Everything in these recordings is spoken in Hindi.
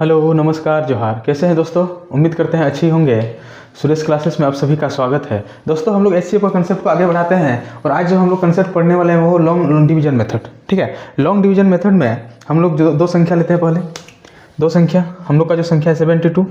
हेलो, नमस्कार, जोहार। कैसे हैं दोस्तों? उम्मीद करते हैं अच्छी होंगे। सुरेश क्लासेस में आप सभी का स्वागत है। दोस्तों, हम लोग एचसीएफ का कंसेप्ट को आगे बढ़ाते हैं और आज जो हम लोग कंसेप्ट पढ़ने वाले हैं वो लॉन्ग डिवीजन मेथड। ठीक है, लॉन्ग डिवीजन मेथड में हम लोग जो दो संख्या लेते हैं। पहले दो संख्या हम लोग का जो संख्या है 72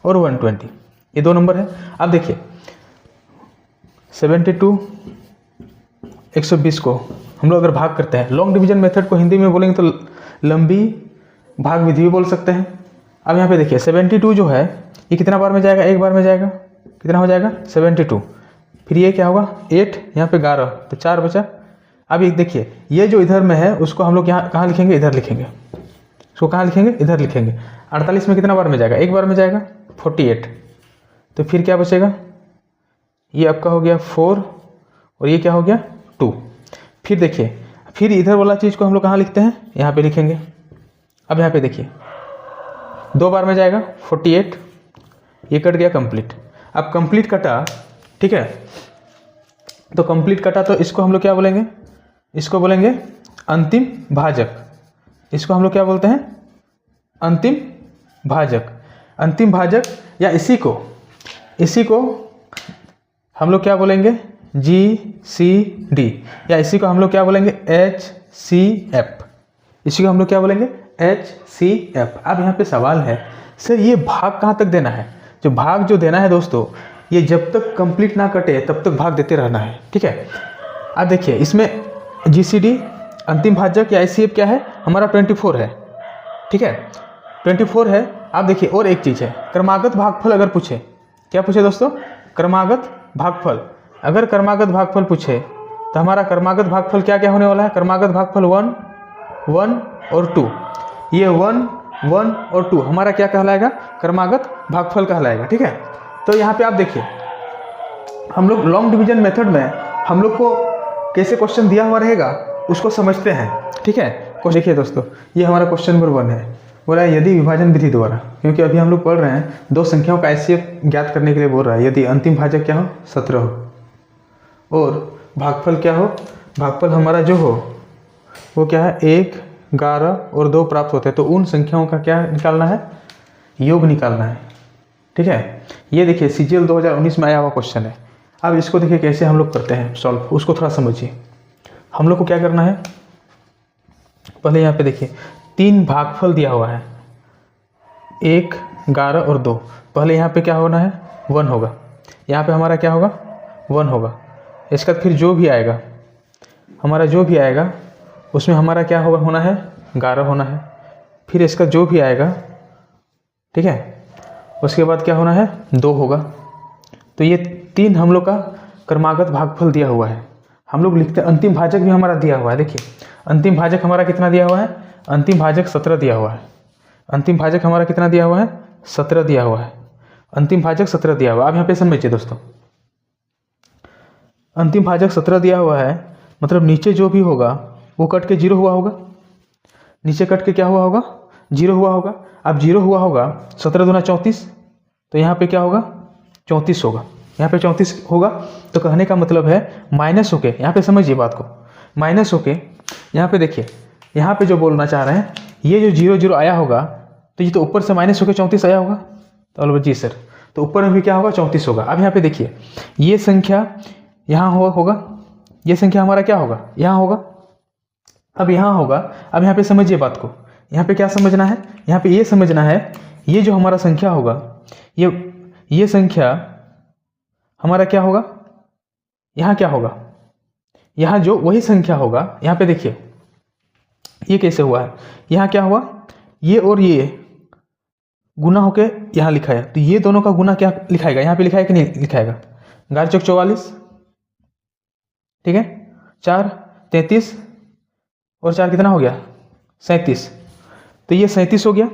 और 120, ये दो नंबर है। अब देखिए 72 120 को हम लोग अगर भाग करते हैं, लॉन्ग डिवीजन मेथड को हिंदी में बोलेंगे तो लंबी भाग विधि भी बोल सकते हैं। अब यहाँ पे देखिए 72 जो है ये कितना बार में जाएगा? एक बार में जाएगा। कितना हो जाएगा? 72। फिर ये क्या होगा? 8, यहाँ पे 11, तो 4 बचा। अब ये देखिए ये जो इधर में है उसको हम लोग यहाँ कहाँ लिखेंगे? इधर लिखेंगे। इसको कहाँ लिखेंगे? इधर लिखेंगे। 48 में कितना बार में जाएगा? एक बार में जाएगा, 48। तो फिर क्या बचेगा? ये आपका हो गया 4 और ये क्या हो गया? 2। फिर देखिए फिर इधर वाला चीज़ को हम लोग कहाँ लिखते हैं? यहाँ पे लिखेंगे। अब यहाँ पे देखिए दो बार में जाएगा, 48, ये कट गया कंप्लीट। अब कंप्लीट कटा, ठीक है, तो कंप्लीट कटा तो इसको हम लोग क्या बोलेंगे? इसको बोलेंगे अंतिम भाजक। इसको हम लोग क्या बोलते हैं? अंतिम भाजक। अंतिम भाजक या इसी को हम लोग क्या बोलेंगे? GCD, या इसी को हम लोग क्या बोलेंगे? HCF। इसी को हम लोग क्या बोलेंगे? HCF। अब यहाँ पे सवाल है, सर ये भाग कहाँ तक देना है? जो भाग जो देना है दोस्तों, ये जब तक कंप्लीट ना कटे तब तक भाग देते रहना है। ठीक है, अब देखिए इसमें GCD अंतिम भाजक या HCF क्या है? हमारा 24 है। ठीक है, 24 है। अब देखिए और एक चीज़ है, क्रमागत भागफल अगर पूछे, क्या पूछे दोस्तों? क्रमागत भागफल। अगर क्रमागत भागफल पूछे तो हमारा क्रमागत भागफल क्या क्या होने वाला है? क्रमागत भागफल 1, 1 और 2। ये 1, 1 और 2 हमारा क्या कहलाएगा? क्रमागत भागफल कहलाएगा। ठीक है, तो यहाँ पे आप देखिए हम लोग लॉन्ग डिवीजन मेथड में हम लोग को कैसे क्वेश्चन दिया हुआ रहेगा उसको समझते हैं। ठीक है, देखिए दोस्तों ये हमारा क्वेश्चन नंबर 1 है। बोला है यदि विभाजन विधि द्वारा, क्योंकि अभी हम लोग पढ़ रहे हैं दो संख्याओं का HCF ज्ञात करने के लिए बोल रहा है। यदि अंतिम भाजक क्या हो? 17 हो और भागफल क्या हो? भागफल हमारा जो हो वो क्या है? 1, 11 और 2 प्राप्त होते हैं। तो उन संख्याओं का क्या निकालना है? योग निकालना है। ठीक है, ये देखिए CGL 2019 में आया हुआ क्वेश्चन है। अब इसको देखिए कैसे हम लोग करते हैं सॉल्व, उसको थोड़ा समझिए। हम लोग को क्या करना है? पहले यहाँ पे देखिए 3 भागफल दिया हुआ है, 1, 11 और 2। पहले यहाँ पे क्या होना है? 1 होगा। यहाँ पे हमारा क्या होगा? 1 होगा। इसका फिर जो भी आएगा, हमारा जो भी आएगा उसमें हमारा क्या होना है? 11 होना है। फिर इसका जो भी आएगा, ठीक है, उसके बाद क्या होना है? 2 होगा। तो ये 3 हम लोग का क्रमागत भागफल दिया हुआ है। हम लोग लिखते हैं अंतिम भाजक भी हमारा दिया हुआ है। देखिए अंतिम भाजक हमारा कितना दिया हुआ है? अंतिम भाजक 17 दिया हुआ है। अंतिम भाजक हमारा कितना दिया हुआ है? 17 दिया हुआ है। अंतिम भाजक 17 दिया हुआ है। अब यहाँ पे समझिए दोस्तों, अंतिम भाजक 17 दिया हुआ है, मतलब नीचे जो भी होगा वो कट के 0 हुआ होगा। नीचे कट के क्या हुआ होगा? 0 हुआ होगा। अब 0 हुआ होगा, 17 दूना 34, तो यहाँ पे क्या होगा? 34 होगा। यहाँ पे 34 होगा। तो कहने का मतलब है माइनस होके, यहाँ पे समझिए बात को, माइनस होके यहाँ पे देखिए, यहाँ पे जो बोलना चाह रहे हैं, ये जो 0, 0 आया होगा तो ये तो ऊपर से माइनस होके 34 आया होगा। तो जी सर, तो ऊपर में भी क्या होगा? 34 होगा। अब यहाँ पे देखिए ये संख्या यहाँ होगा, ये संख्या हमारा क्या होगा? यहाँ होगा। अब यहाँ होगा। अब यहाँ पे समझिए बात को, यहाँ पे क्या समझना है? यहाँ पे ये समझना है, ये जो हमारा संख्या होगा, ये संख्या हमारा क्या होगा? यहाँ क्या होगा? यहाँ जो वही संख्या होगा। यहाँ पे देखिए ये कैसे हुआ है? यहाँ क्या हुआ? ये और ये गुना होके यहाँ लिखा है, तो ये दोनों का गुना क्या लिखाएगा? यहाँ पे लिखा है कि नहीं लिखाएगा? 11 चौक 44, ठीक है, 4 33 और 4 कितना हो गया? 37। तो ये 37 हो गया।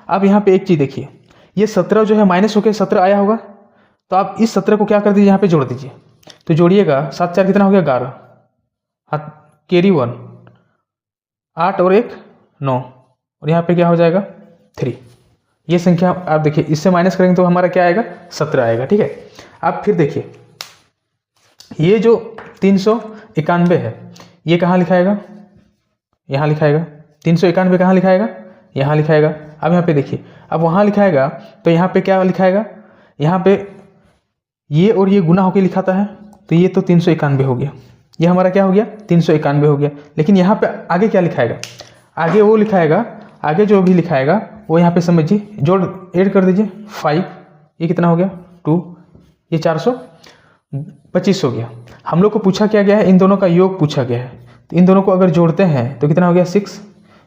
अब यहाँ पे एक चीज़ देखिए, ये 17 जो है माइनस होके 17 आया होगा, तो आप इस 17 को क्या कर दीजिए? यहाँ पे जोड़ दीजिए। तो जोड़िएगा, 7 4 कितना हो गया? 11, हाथ कैरी 1, 8 और 1 9, और यहाँ पे क्या हो जाएगा? 3। ये संख्या आप देखिए, इससे माइनस करेंगे तो हमारा क्या आएगा? 17 आएगा। ठीक है, अब फिर देखिए ये जो 391 है, ये कहाँ लिखाएगा? यहाँ लिखाएगा। 391 कहाँ लिखाएगा? यहाँ लिखाएगा। अब यहाँ पे देखिए, अब वहाँ लिखाएगा तो यहाँ पे क्या लिखाएगा, यहाँ पे ये और ये गुना होकर लिखाता है, तो ये तो 391 हो गया, ये हमारा क्या हो गया 391 हो गया। लेकिन यहाँ पे आगे क्या लिखाएगा, आगे वो लिखाएगा, आगे जो भी लिखाएगा वो यहाँ पे समझिए, जोड़ ऐड कर दीजिए 5, ये कितना हो गया 2, ये 425 हो गया। हम लोग को पूछा क्या गया है, इन दोनों का योग पूछा गया है, तो इन दोनों को अगर जोड़ते हैं तो कितना हो गया 6,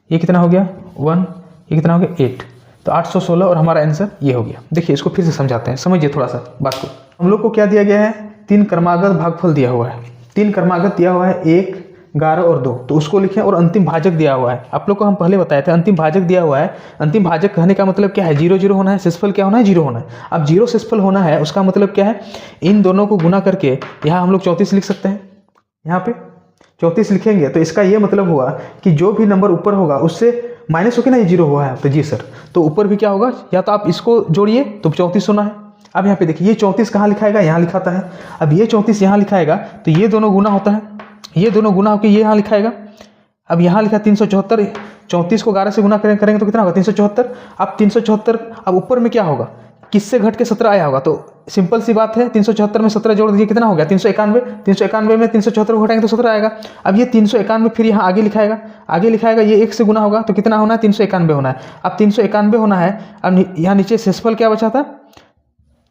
ये कितना हो गया 1, ये कितना हो गया 8, तो 816 और हमारा आंसर ये हो गया। देखिए इसको फिर से समझाते हैं, समझिए थोड़ा सा बात को। हम लोग को क्या दिया गया है, 3 क्रमागत भागफल दिया हुआ है, 3 क्रमागत दिया हुआ है 1, 11 और 2, तो उसको लिखें। और अंतिम भाजक दिया हुआ है, आप लोग को हम पहले बताए थे अंतिम भाजक दिया हुआ है। अंतिम भाजक कहने का मतलब क्या है, 0 0 होना है, शेषफल क्या होना है 0 होना है। अब 0 शेषफल होना है उसका मतलब क्या है, इन दोनों को गुना करके यहाँ हम लोग 34 लिख सकते हैं। यहाँ पे 34 लिखेंगे तो इसका ये मतलब हुआ कि जो भी नंबर ऊपर होगा उससे माइनस होकर ना ये 0 हुआ है, तो जी सर, तो ऊपर भी क्या होगा, या तो आप इसको जोड़िए तो 34 होना है। अब यहाँ पे देखिए ये 34 कहाँ लिखाएगा, यहाँ लिखाता है। अब ये 34 यहाँ लिखाएगा तो ये दोनों गुना होता है, ये दोनों गुना होकर ये यहाँ लिखाएगा। अब यहाँ लिखा 374, 34 को 11 से गुना करेंगे तो कितना होगा 374। अब 374, अब ऊपर में क्या होगा, किससे घट के 17 आया होगा, तो सिंपल सी बात है 374 में 17 जोड़ दीजिए, कितना हो गया 391। 391 में 374 को घटाएंगे तो 17 आएगा। अब ये 391 फिर यहाँ आगे लिखाएगा, आगे लिखाएगा, ये 1 से गुना होगा तो कितना होना है 391 होना है। अब 391 होना है, अब यहाँ नीचे शेषफल क्या बचा था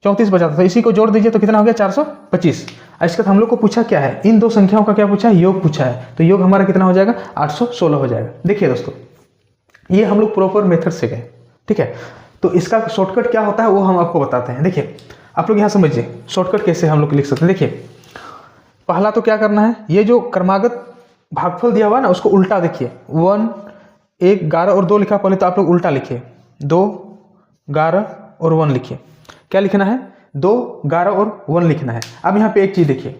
34 बचा था, तो इसी को जोड़ दीजिए तो कितना हो गया 425। इसके बाद हम लोग को पूछा क्या है, इन दो संख्याओं का क्या पूछा है, योग पूछा है, तो योग हमारा कितना हो जाएगा 816 हो जाएगा। देखिए दोस्तों ये हम लोग प्रॉपर मेथड से गए, ठीक है। तो इसका शॉर्टकट क्या होता है वो हम आपको बताते हैं। देखिए आप लोग यहाँ समझिए शॉर्टकट कैसे हम लोग लिख सकते हैं। देखिए पहला तो क्या करना है, ये जो क्रमागत भागफल दिया हुआ है ना उसको उल्टा देखिए, 1, 1, 11 और 2 लिखा, पहले तो आप लोग उल्टा लिखिए, 2, 11 और 1 लिखिए। क्या लिखना है 2, 11 और 1 लिखना है। अब यहाँ पे एक चीज़ देखिए,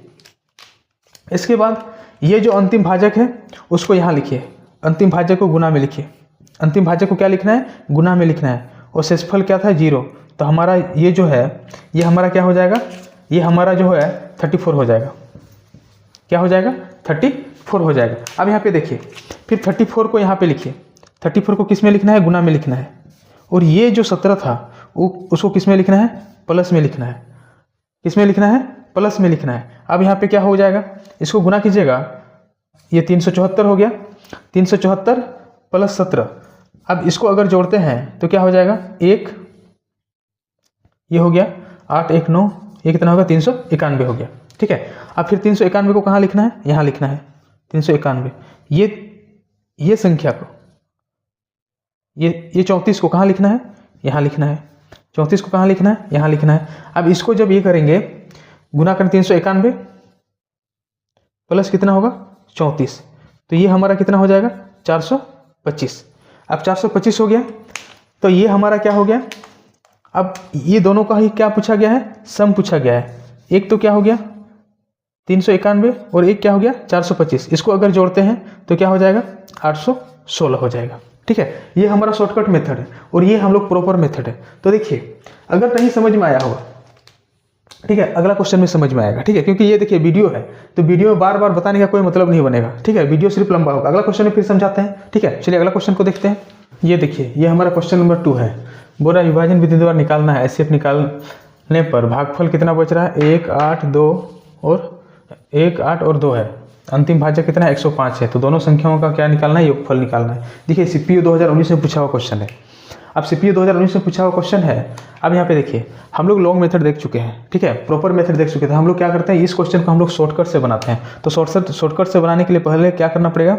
इसके बाद ये जो अंतिम भाजक है उसको यहाँ लिखिए, अंतिम भाजक को गुना में लिखिए। अंतिम भाजक को क्या लिखना है, गुना में लिखना है। और शेषफल क्या था 0, तो हमारा ये जो है ये हमारा क्या हो जाएगा, ये हमारा जो है 34 हो जाएगा। क्या हो जाएगा 34 हो जाएगा। अब यहाँ पे देखिए फिर 34 को यहाँ पे लिखिए, 34 को किस में लिखना है, गुना में लिखना है। और ये जो 17 था उसको किस में लिखना है, प्लस में लिखना है। किस में लिखना है, प्लस में लिखना है। अब यहाँ पे क्या हो जाएगा, इसको गुना कीजिएगा, ये 374 हो गया, 374 प्लस 17। अब इसको अगर जोड़ते हैं तो क्या हो जाएगा, 1 ये हो गया 8, 1, 9, ये कितना होगा 391 हो गया, ठीक है। अब फिर 391 को कहाँ लिखना है, यहाँ लिखना है 391। ये संख्या को, ये 34 को कहाँ लिखना है, यहाँ लिखना है। 34 को कहाँ लिखना है, यहाँ लिखना है। अब इसको जब ये करेंगे गुना करें 391 प्लस कितना होगा 34, तो ये हमारा कितना हो जाएगा 425। अब 425 हो गया तो ये हमारा क्या हो गया, अब ये दोनों का ही क्या पूछा गया है, सम पूछा गया है। एक तो क्या हो गया 391 और एक क्या हो गया 425। इसको अगर जोड़ते हैं तो क्या हो जाएगा 816 हो जाएगा, ठीक है। ये हमारा शॉर्टकट मेथड है और ये हम लोग प्रॉपर मेथड है। तो देखिए अगर नहीं समझ में आया होगा, ठीक है, अगला क्वेश्चन में समझ में आएगा, ठीक है, क्योंकि ये देखिए वीडियो है तो वीडियो में बार बार बताने का कोई मतलब नहीं बनेगा, ठीक है, वीडियो सिर्फ लंबा होगा। अगला क्वेश्चन में फिर समझाते हैं, ठीक है। चलिए अगला क्वेश्चन को देखते हैं। ये देखिए ये हमारा क्वेश्चन नंबर 2 है, बोला विभाजन विधि द्वारा निकालना है, एचसीएफ निकालने पर भागफल कितना बच रहा है, 1, 8, 2 है। अंतिम भाजक कितना है 105 है। तो दोनों संख्याओं का क्या निकालना है, योगफल निकालना है। देखिए सीपीयू 2019 में पूछा हुआ क्वेश्चन है। अब सीपीयू 2019 में पूछा हुआ क्वेश्चन है। अब यहाँ पे देखिए हम लोग लॉन्ग मेथड देख चुके हैं, ठीक है, प्रॉपर मेथड देख चुके थे। हम लोग क्या करते हैं, इस क्वेश्चन को हम लोग शॉर्टकट से बनाते हैं। तो शॉर्टकट से बनाने के लिए पहले क्या करना पड़ेगा,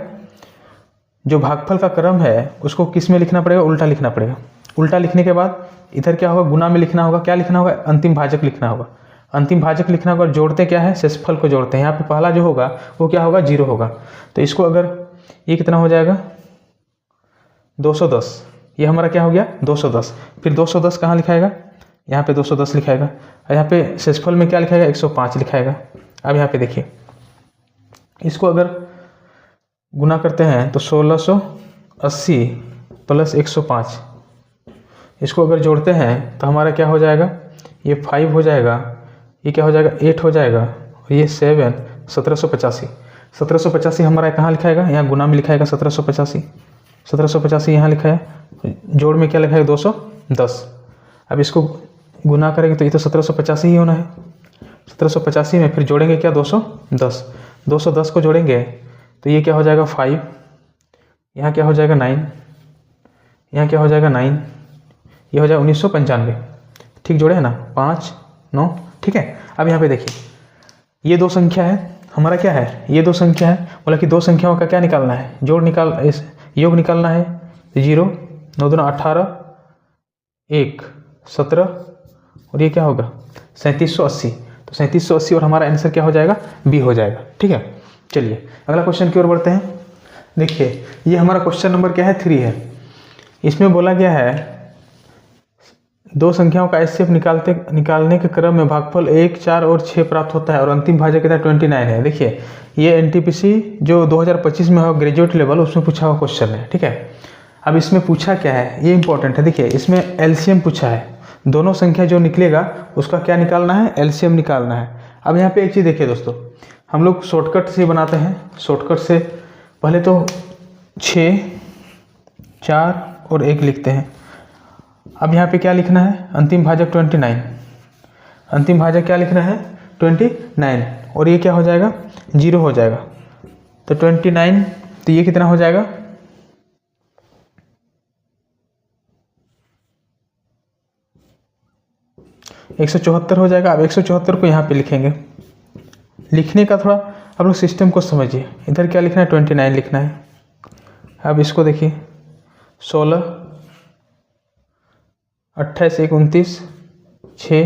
जो भागफल का क्रम है उसको किस में लिखना पड़ेगा, उल्टा लिखना पड़ेगा। उल्टा लिखने के बाद इधर क्या होगा, गुना में लिखना होगा। क्या लिखना होगा, अंतिम भाजक लिखना होगा। अंतिम भाजक लिखना होगा, जोड़ते क्या है, शेषफल को जोड़ते हैं। यहाँ पे पहला जो होगा वो क्या होगा 0 होगा। तो इसको अगर ये कितना हो जाएगा 210, ये हमारा क्या हो गया 210। फिर 210 कहाँ लिखाएगा, यहाँ पे 210 लिखाएगा। यहाँ पे शेषफल में क्या लिखाएगा 105 लिखाएगा। अब यहाँ पे देखिए इसको अगर गुना करते हैं तो 1680 प्लस 105, इसको अगर जोड़ते हैं तो हमारा क्या हो जाएगा, ये 5 हो जाएगा, ये क्या हो जाएगा 8 हो जाएगा, और ये 7, 1785। 1785 हमारा कहाँ लिखाएगा, यहाँ गुना में लिखाएगा 1785 यहाँ लिखा है। जोड़ में क्या लिखा है 210। अब इसको गुना करेंगे तो ये तो 1785 ही होना है। 1785 में फिर जोड़ेंगे क्या 210, 210 को जोड़ेंगे तो ये क्या हो जाएगा 5, यहाँ क्या हो जाएगा 9, यहाँ क्या हो जाएगा 9, ये हो जाएगा 1995। ठीक जोड़े है ना, 5 9। ठीक है, अब यहाँ पे देखिए ये दो संख्या है, हमारा क्या है, ये दो संख्या है, बोला कि दो संख्याओं का क्या निकालना है, योग निकालना है। 0 9 2 18 1 17 और ये क्या होगा 3780। तो 3780 और हमारा आंसर क्या हो जाएगा, बी हो जाएगा। ठीक है, चलिए अगला क्वेश्चन की ओर बढ़ते हैं। देखिए ये हमारा क्वेश्चन नंबर क्या है 3 है। इसमें बोला गया है दो संख्याओं का एचसीएफ निकालने के क्रम में भागफल 1 4 और 6 प्राप्त होता है और अंतिम भाजक कितना 29 है। देखिए ये एनटीपीसी जो 2025 में हो ग्रेजुएट लेवल उसमें पूछा हुआ क्वेश्चन है। ठीक है, अब इसमें पूछा क्या है ये इंपॉर्टेंट है। देखिए इसमें एलसीएम पूछा है, दोनों संख्या जो निकलेगा उसका क्या निकालना है, एलसीएम निकालना है। अब यहाँ पे एक चीज़ देखिए दोस्तों, हम लोग शॉर्टकट से बनाते हैं। शॉर्टकट से पहले तो 6 4 और 1 लिखते हैं। अब यहाँ पे क्या लिखना है, अंतिम भाजक 29, अंतिम भाजक क्या लिखना है 29 और ये क्या हो जाएगा 0 हो जाएगा। तो 29 तो ये कितना हो जाएगा 174 हो जाएगा। अब 174 को यहाँ पे लिखेंगे। लिखने का थोड़ा आप लोग सिस्टम को समझिए। इधर क्या लिखना है 29 लिखना है। अब इसको देखिए 16 28 1 29 6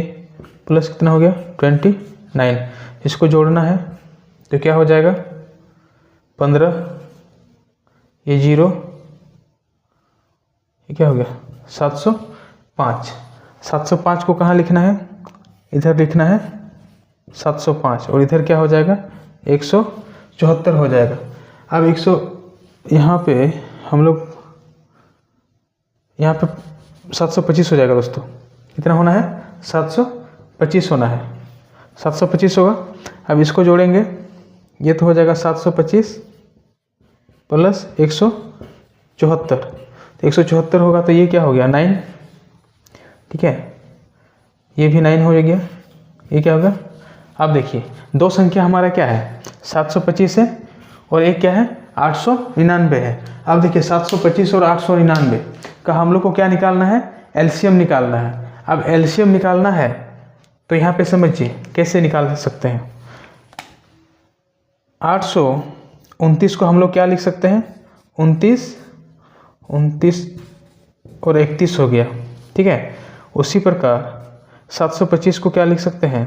प्लस कितना हो गया 29, इसको जोड़ना है तो क्या हो जाएगा 15, ये 0, ये क्या हो गया 705। 705 को कहाँ लिखना है, इधर लिखना है 705 और इधर क्या हो जाएगा 174 हो जाएगा। अब 100 यहाँ पे हम लोग यहाँ पे 725 हो जाएगा दोस्तों। कितना होना है 725 होना है, 725 होगा। अब इसको जोड़ेंगे ये तो हो जाएगा 725 प्लस 174, तो 174 होगा तो ये क्या हो गया 9। ठीक है, ये भी 9 हो गया। ये क्या होगा, अब देखिए दो संख्या हमारा क्या है 725 है और एक क्या है 899 है। अब देखिए 725 और 899 का हम लोग को क्या निकालना है, एलसीएम निकालना है। अब एलसीएम निकालना है तो यहाँ पे समझिए कैसे निकाल सकते हैं। 829 को हम लोग क्या लिख सकते हैं 29 और 31 हो गया। ठीक है, उसी प्रकार 725 को क्या लिख सकते हैं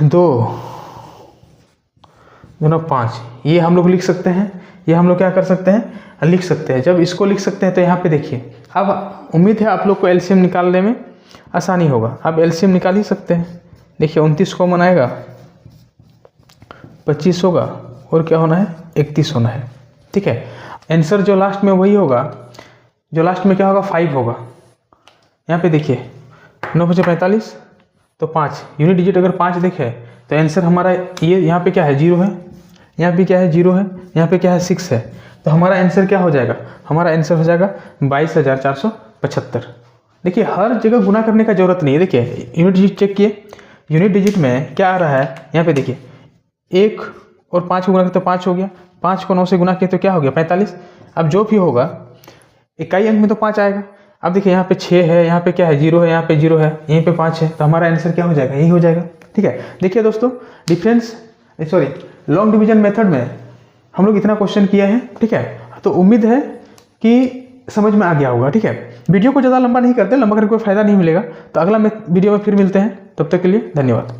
2 5, ये हम लोग लिख सकते हैं। ये हम लोग क्या कर सकते हैं लिख सकते हैं। जब इसको लिख सकते हैं तो यहाँ पे देखिए, अब उम्मीद है आप लोग को एलसीएम निकालने में आसानी होगा। अब एलसीएम निकाल ही सकते हैं। देखिए 29 कॉमन आएगा 25 होगा और क्या होना है 31 होना है। ठीक है, आंसर जो लास्ट में वही होगा, जो लास्ट में क्या होगा 5 होगा। यहाँ पे देखिए 9 5 45 तो 5 यूनिट डिजिट अगर 5 देखे तो आंसर हमारा ये यहाँ पे क्या है 0 है, यहाँ पे क्या है 0 है, यहाँ पे क्या है 6 है। तो हमारा आंसर क्या हो जाएगा, हमारा आंसर हो जाएगा 22,475। देखिए हर जगह गुना करने का जरूरत नहीं है। देखिए यूनिट डिजिट चेक किए, यूनिट डिजिट में क्या आ रहा है यहाँ पे देखिए 1 और 5 को गुना करते तो 5 हो गया, 5 को 9 से गुना किया तो क्या हो गया 45। अब जो भी होगा इकाई अंक में तो 5 आएगा। अब देखिए यहाँ पे 6 है, यहाँ पे क्या है 0 है, यहाँ पे 0 है, यहीं पे 5 है, तो हमारा आंसर क्या हो जाएगा यही हो जाएगा। ठीक है, देखिए दोस्तों लॉन्ग डिवीजन मेथड में हम लोग इतना क्वेश्चन किया है। ठीक है, तो उम्मीद है कि समझ में आ गया होगा। ठीक है, वीडियो को ज़्यादा लंबा नहीं करते, लंबा करके कोई फायदा नहीं मिलेगा। तो अगला वीडियो में फिर मिलते हैं, तब तक के लिए धन्यवाद।